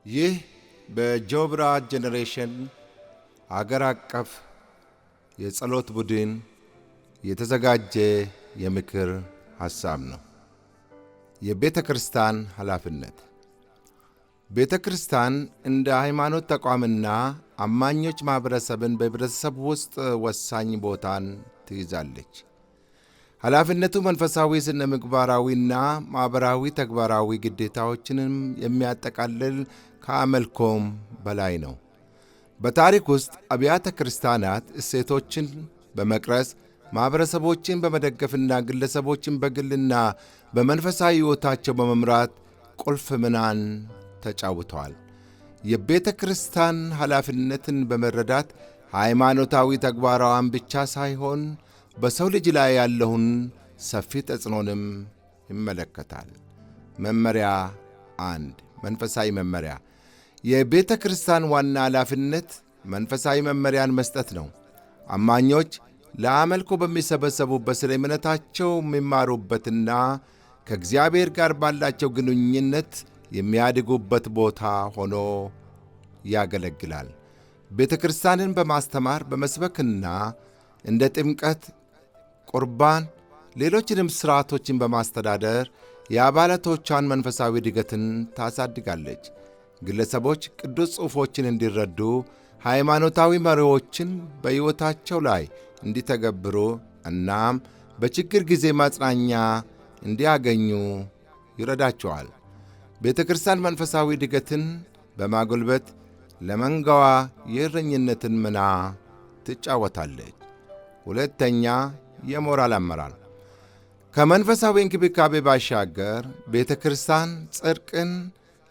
ይህ በጆብራ ጄኔሬሽን አገር አቀፍ የጸሎት ቡድን የተዘጋጀ የምክር ሐሳብ ነው። የቤተ ክርስቲያን ኃላፊነት። ቤተ ክርስቲያን እንደ ሃይማኖት ተቋምና አማኞች ማኅበረሰብን በኅብረተሰብ ውስጥ ወሳኝ ቦታን ትይዛለች። ኃላፊነቱ መንፈሳዊ፣ ስነ ምግባራዊና ማኅበራዊ ተግባራዊ ግዴታዎችንም የሚያጠቃልል ከአምልኮም በላይ ነው። በታሪክ ውስጥ አብያተ ክርስቲያናት እሴቶችን በመቅረጽ ማኅበረሰቦችን በመደገፍና ግለሰቦችን በግልና በመንፈሳዊ ሕይወታቸው በመምራት ቁልፍ ሚናን ተጫውተዋል። የቤተ ክርስቲያን ኃላፊነትን በመረዳት ሃይማኖታዊ ተግባራዋን ብቻ ሳይሆን በሰው ልጅ ላይ ያለውን ሰፊ ተጽዕኖንም ይመለከታል። መመሪያ 1 መንፈሳዊ መመሪያ። የቤተ ክርስቲያን ዋና ኃላፊነት መንፈሳዊ መመሪያን መስጠት ነው። አማኞች ለአምልኮ በሚሰበሰቡበት ስለ እምነታቸው የሚማሩበትና ከእግዚአብሔር ጋር ባላቸው ግንኙነት የሚያድጉበት ቦታ ሆኖ ያገለግላል። ቤተ ክርስቲያንን በማስተማር በመስበክና እንደ ጥምቀት፣ ቁርባን፣ ሌሎችንም ሥርዓቶችን በማስተዳደር የአባላቶቿን መንፈሳዊ እድገትን ታሳድጋለች። ግለሰቦች ቅዱስ ጽሑፎችን እንዲረዱ፣ ሃይማኖታዊ መሪዎችን በሕይወታቸው ላይ እንዲተገብሩ እናም በችግር ጊዜ ማጽናኛ እንዲያገኙ ይረዳቸዋል። ቤተ ክርስቲያን መንፈሳዊ እድገትን በማጎልበት ለመንጋዋ የእረኝነትን ሚና ትጫወታለች። ሁለተኛ፣ የሞራል አመራር። ከመንፈሳዊ እንክብካቤ ባሻገር ቤተ ክርስቲያን ጽድቅን፣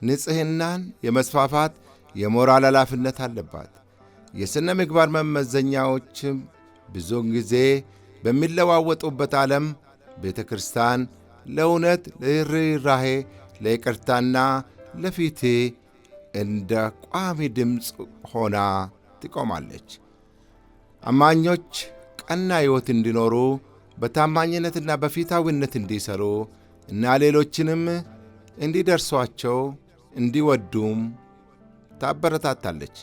ንጽሕናን የመስፋፋት የሞራል ኃላፊነት አለባት። የሥነ ምግባር መመዘኛዎችም ብዙውን ጊዜ በሚለዋወጡበት ዓለም ቤተ ክርስቲያን ለእውነት፣ ለርኅራኄ፣ ለይቅርታና ለፍትሕ እንደ ቋሚ ድምፅ ሆና ትቆማለች። አማኞች ቀና ሕይወት እንዲኖሩ በታማኝነትና በፍትሐዊነት እንዲሠሩ እና ሌሎችንም እንዲደርሷቸው እንዲወዱም ታበረታታለች።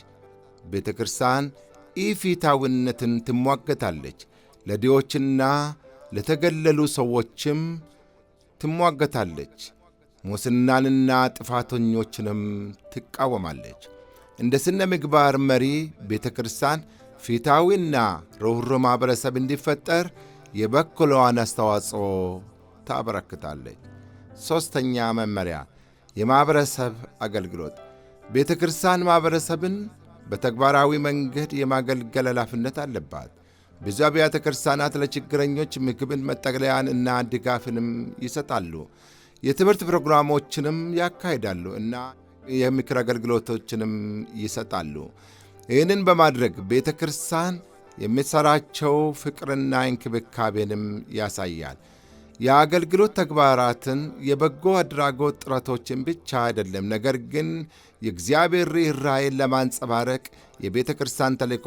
ቤተ ክርስቲያን ኢፍትሐዊነትን ትሟገታለች። ለድሆችና ለተገለሉ ሰዎችም ትሟገታለች። ሙስናንና ጥፋተኞችንም ትቃወማለች። እንደ ስነ ምግባር መሪ ቤተ ክርስቲያን ፍትሐዊና ርኅሩህ ማኅበረሰብ እንዲፈጠር የበኩሏን አስተዋጽኦ ታበረክታለች። ሦስተኛ መመሪያ፣ የማኅበረሰብ አገልግሎት። ቤተ ክርስቲያን ማኅበረሰብን በተግባራዊ መንገድ የማገልገል ኃላፊነት አለባት። ብዙ አብያተ ክርስቲያናት ለችግረኞች ምግብን፣ መጠለያን እና ድጋፍንም ይሰጣሉ። የትምህርት ፕሮግራሞችንም ያካሂዳሉ እና የምክር አገልግሎቶችንም ይሰጣሉ። ይህንን በማድረግ ቤተ ክርስቲያን የሚሠራቸው ፍቅርና እንክብካቤንም ያሳያል። የአገልግሎት ተግባራትን የበጎ አድራጎት ጥረቶችን ብቻ አይደለም፣ ነገር ግን የእግዚአብሔር ርኅራኄን ለማንጸባረቅ የቤተ ክርስቲያን ተልእኮ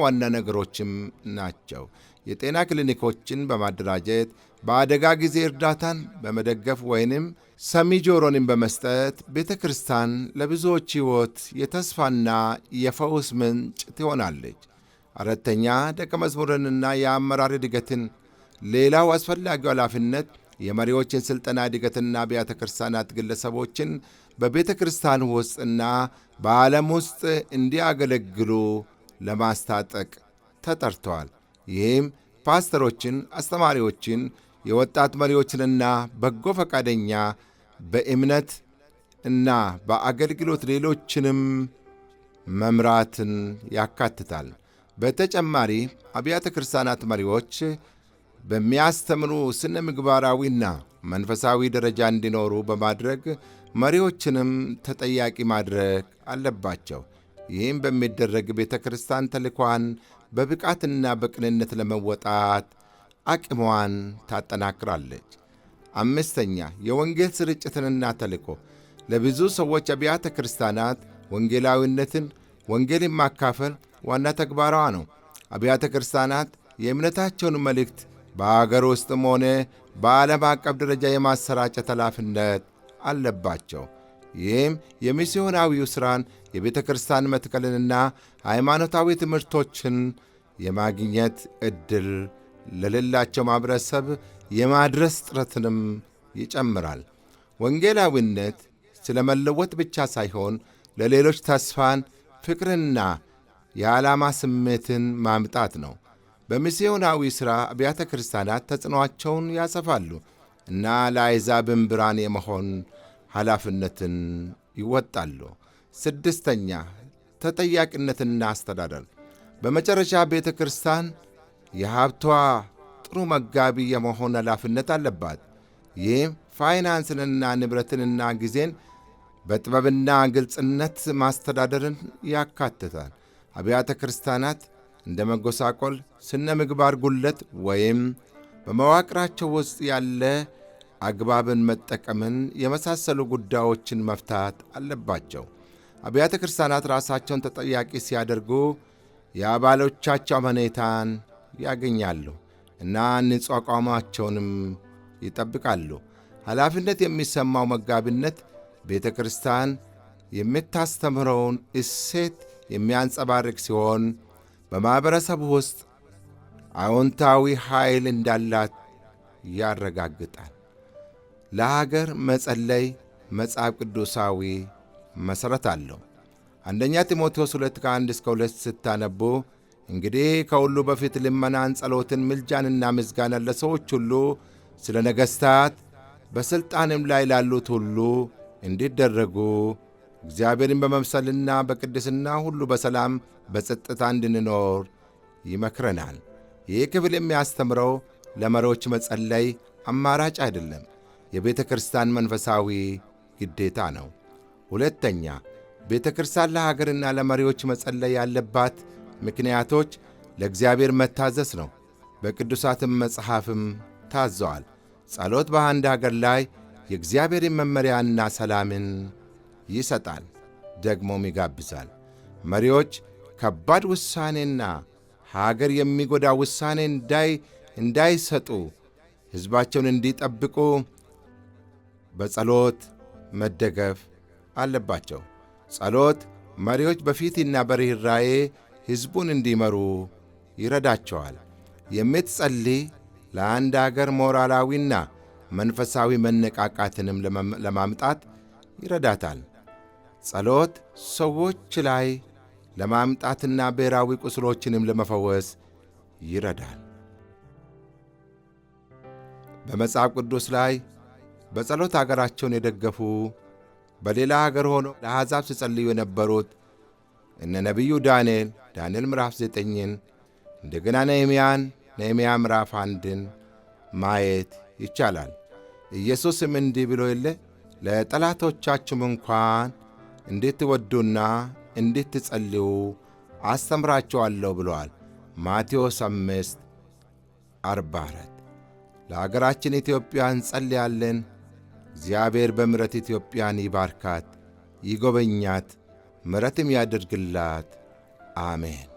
ዋና ነገሮችም ናቸው። የጤና ክሊኒኮችን በማደራጀት በአደጋ ጊዜ እርዳታን በመደገፍ ወይንም ሰሚ ጆሮንም በመስጠት ቤተ ክርስቲያን ለብዙዎች ሕይወት የተስፋና የፈውስ ምንጭ ትሆናለች። አራተኛ፣ ደቀ መዝሙርንና የአመራር እድገትን። ሌላው አስፈላጊው ኃላፊነት የመሪዎችን ሥልጠና እድገትና አብያተ ክርስቲያናት ግለሰቦችን በቤተ ክርስቲያን ውስጥና በዓለም ውስጥ እንዲያገለግሉ ለማስታጠቅ ተጠርተዋል። ይህም ፓስተሮችን፣ አስተማሪዎችን፣ የወጣት መሪዎችንና በጎ ፈቃደኛ በእምነት እና በአገልግሎት ሌሎችንም መምራትን ያካትታል። በተጨማሪ አብያተ ክርስቲያናት መሪዎች በሚያስተምሩ ስነ ምግባራዊና መንፈሳዊ ደረጃ እንዲኖሩ በማድረግ መሪዎችንም ተጠያቂ ማድረግ አለባቸው። ይህም በሚደረግ ቤተ ክርስቲያን ተልእኮዋን በብቃትና በቅንነት ለመወጣት አቅሟን ታጠናክራለች። አምስተኛ፣ የወንጌል ስርጭትንና ተልእኮ። ለብዙ ሰዎች አብያተ ክርስቲያናት ወንጌላዊነትን፣ ወንጌልን ማካፈል ዋና ተግባሯ ነው። አብያተ ክርስቲያናት የእምነታቸውን መልእክት በአገር ውስጥም ሆነ በዓለም አቀፍ ደረጃ የማሰራጨት ኃላፊነት አለባቸው። ይህም የሚስዮናዊው ሥራን የቤተ ክርስቲያን መትከልንና ሃይማኖታዊ ትምህርቶችን የማግኘት ዕድል ለሌላቸው ማኅበረሰብ የማድረስ ጥረትንም ይጨምራል። ወንጌላዊነት ስለ መለወጥ ብቻ ሳይሆን ለሌሎች ተስፋን፣ ፍቅርና የዓላማ ስሜትን ማምጣት ነው። በሚስዮናዊ ሥራ አብያተ ክርስቲያናት ተጽዕኖአቸውን ያሰፋሉ እና ለአሕዛብም ብርሃን የመሆን ኃላፊነትን ይወጣሉ። 6ኛ ተጠያቂነትና አስተዳደር። በመጨረሻ ቤተ ክርስቲያን የሀብቷ ጥሩ መጋቢ የመሆን ኃላፊነት አለባት። ይህም ፋይናንስንና ንብረትንና ጊዜን በጥበብና ግልጽነት ማስተዳደርን ያካትታል። አብያተ ክርስቲያናት እንደ መጎሳቆል፣ ስነ ምግባር ጉለት ወይም በመዋቅራቸው ውስጥ ያለ አግባብን መጠቀምን የመሳሰሉ ጉዳዮችን መፍታት አለባቸው። አብያተ ክርስቲያናት ራሳቸውን ተጠያቂ ሲያደርጉ የአባሎቻቸው አመኔታን ያገኛሉ እና ንጹሕ አቋማቸውንም ይጠብቃሉ። ኃላፊነት የሚሰማው መጋቢነት ቤተ ክርስቲያን የምታስተምረውን እሴት የሚያንጸባርቅ ሲሆን በማኅበረሰቡ ውስጥ አዎንታዊ ኃይል እንዳላት ያረጋግጣል። ለሀገር መጸለይ መጽሐፍ ቅዱሳዊ መሠረት አለው። 1 ጢሞቴዎስ 2:1-2 ስታነቡ እንግዲህ ከሁሉ በፊት ልመናን፣ ጸሎትን፣ ምልጃንና ምስጋናን ለሰዎች ሁሉ ስለ ነገሥታት በሥልጣንም ላይ ላሉት ሁሉ እንዲደረጉ እግዚአብሔርን በመምሰልና በቅድስና ሁሉ በሰላም በጸጥታ እንድንኖር ይመክረናል። ይህ ክፍል የሚያስተምረው ለመሪዎች መጸለይ አማራጭ አይደለም፣ የቤተ ክርስቲያን መንፈሳዊ ግዴታ ነው። 2ኛ ቤተ ክርስቲያን ለሀገርና ለመሪዎች መጸለይ ያለባት ምክንያቶች ለእግዚአብሔር መታዘዝ ነው። በቅዱሳትም መጽሐፍም ታዘዋል። ጸሎት በአንድ አገር ላይ የእግዚአብሔርን መመሪያና ሰላምን ይሰጣል፣ ደግሞም ይጋብዛል። መሪዎች ከባድ ውሳኔና ሀገር የሚጎዳ ውሳኔ እንዳይሰጡ ሕዝባቸውን እንዲጠብቁ በጸሎት መደገፍ አለባቸው። ጸሎት መሪዎች በፊትና በርኅራኄ ሕዝቡን እንዲመሩ ይረዳቸዋል። የምትጸልይ ለአንድ አገር ሞራላዊና መንፈሳዊ መነቃቃትንም ለማምጣት ይረዳታል። ጸሎት ሰዎች ላይ ለማምጣትና ብሔራዊ ቁስሎችንም ለመፈወስ ይረዳል። በመጽሐፍ ቅዱስ ላይ በጸሎት አገራቸውን የደገፉ በሌላ አገር ሆነው ለአሕዛብ ሲጸልዩ የነበሩት እነ ነቢዩ ዳንኤል ምዕራፍ 9ን እንደገና ነህምያ ምዕራፍ 1ን ማየት ይቻላል። ኢየሱስም እንዲህ ብሎ የለ ለጠላቶቻችሁም እንኳን እንድትወዱና እንድትጸልዩ አስተምራችኋለሁ ብለዋል። ማቴዎስ 5:44 ለአገራችን ኢትዮጵያ እንጸልያለን። እግዚአብሔር በምሕረት ኢትዮጵያን ይባርካት፣ ይጎበኛት፣ ምሕረትም ያድርግላት። አሜን።